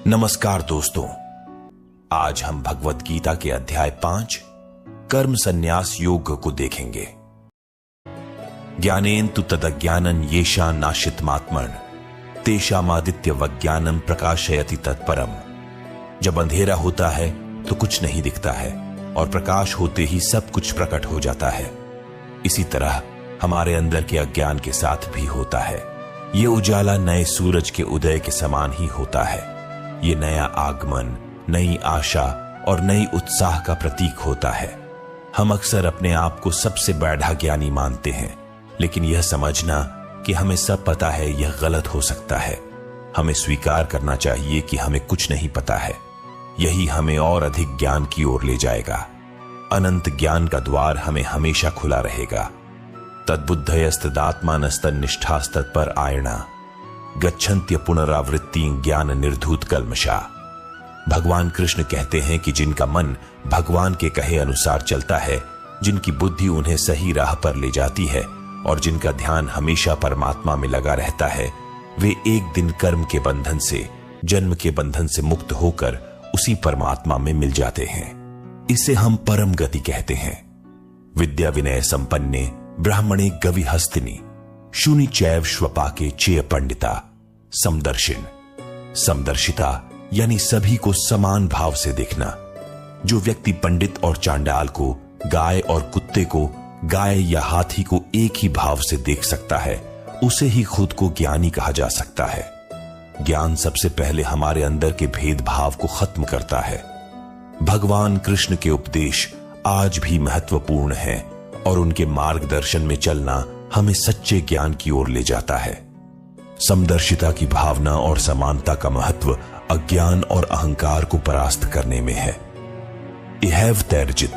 नमस्कार दोस्तों, आज हम भगवत गीता के अध्याय 5 कर्म संन्यास योग को देखेंगे। ज्ञानेन तु तदज्ञानन येषां नाशितमात्मन तेषामादित्य वज्ञानम प्रकाशयति तत्परम। जब अंधेरा होता है तो कुछ नहीं दिखता है और प्रकाश होते ही सब कुछ प्रकट हो जाता है। इसी तरह हमारे अंदर के अज्ञान के साथ भी होता है। ये उजाला नए सूरज के उदय के समान ही होता है। ये नया आगमन, नई आशा और नई उत्साह का प्रतीक होता है। हम अक्सर अपने आप को सबसे बड़ा ज्ञानी मानते हैं, लेकिन यह समझना कि हमें सब पता है यह गलत हो सकता है। हमें स्वीकार करना चाहिए कि हमें कुछ नहीं पता है। यही हमें और अधिक ज्ञान की ओर ले जाएगा। अनंत ज्ञान का द्वार हमें हमेशा खुला रहेगा। तद्बुद्धयस्तदात्मानस्तन्निष्ठास्तत्पर आयणा गच्छन्त्य पुनरावृत्ति ज्ञान निर्धूत कल्मषा। भगवान कृष्ण कहते हैं कि जिनका मन भगवान के कहे अनुसार चलता है, जिनकी बुद्धि उन्हें सही राह पर ले जाती है और जिनका ध्यान हमेशा परमात्मा में लगा रहता है, वे एक दिन कर्म के बंधन से, जन्म के बंधन से मुक्त होकर उसी परमात्मा में मिल जाते हैं। इसे हम परम गति कहते हैं। विद्या विनय संपन्ने ब्राह्मणे गविहस्तिनी शूनि चैव श्वपाके चेय पंडिता समदर्शिन। समदर्शिता यानी सभी को समान भाव से देखना। जो व्यक्ति पंडित और चांडाल को, गाय और कुत्ते को, गाय या हाथी को एक ही भाव से देख सकता है, उसे ही खुद को ज्ञानी कहा जा सकता है। ज्ञान सबसे पहले हमारे अंदर के भेदभाव को खत्म करता है। भगवान कृष्ण के उपदेश आज भी महत्वपूर्ण हैं और उनके मार्गदर्शन में चलना हमें सच्चे ज्ञान की ओर ले जाता है। समदर्शिता की भावना और समानता का महत्व अज्ञान और अहंकार को परास्त करने में है। इहैव तैर्जित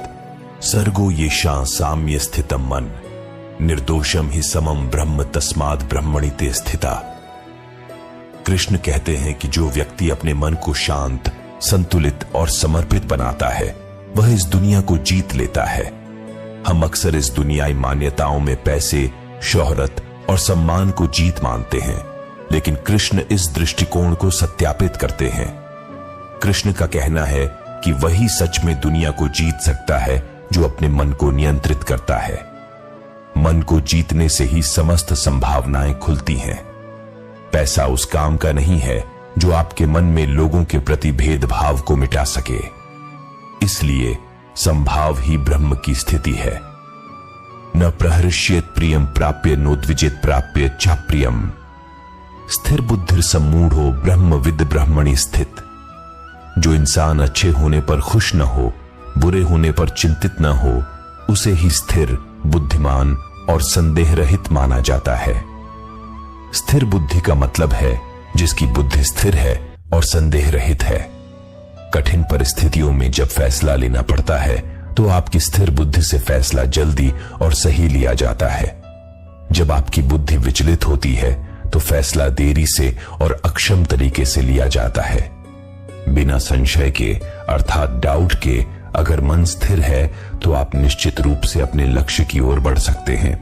सर्गो येषां साम्य स्थितम मन निर्दोषम ही समम ब्रह्म तस्माद् ब्रह्मणि ते स्थिता। कृष्ण कहते हैं कि जो व्यक्ति अपने मन को शांत, संतुलित और समर्पित बनाता है, वह इस दुनिया को जीत लेता है। हम अक्सर इस दुनियाई मान्यताओं में पैसे, शोहरत और सम्मान को जीत मानते हैं, लेकिन कृष्ण इस दृष्टिकोण को सत्यापित करते हैं। कृष्ण का कहना है कि वही सच में दुनिया को जीत सकता है जो अपने मन को नियंत्रित करता है। मन को जीतने से ही समस्त संभावनाएं खुलती हैं। पैसा उस काम का नहीं है जो आपके मन में लोगों के प्रति भेदभाव को मिटा सके। इसलिए संभाव ही ब्रह्म की स्थिति है। न प्रहृष्येत प्रियम प्राप्य नोद्विजेत प्राप्य च प्रियम स्थिर बुद्धिर सम्मूढ़ो ब्रह्मविद ब्रह्मणि स्थित। जो इंसान अच्छे होने पर खुश न हो, बुरे होने पर चिंतित न हो, उसे ही स्थिर, बुद्धिमान और संदेह रहित माना जाता है। स्थिर बुद्धि का मतलब है जिसकी बुद्धि स्थिर है और संदेह रहित है। कठिन परिस्थितियों में जब फैसला लेना पड़ता है तो आपकी स्थिर बुद्धि से फैसला जल्दी और सही लिया जाता है। जब आपकी बुद्धि विचलित होती है तो फैसला देरी से और अक्षम तरीके से लिया जाता है। बिना संशय के अर्थात डाउट के अगर मन स्थिर है तो आप निश्चित रूप से अपने लक्ष्य की ओर बढ़ सकते हैं।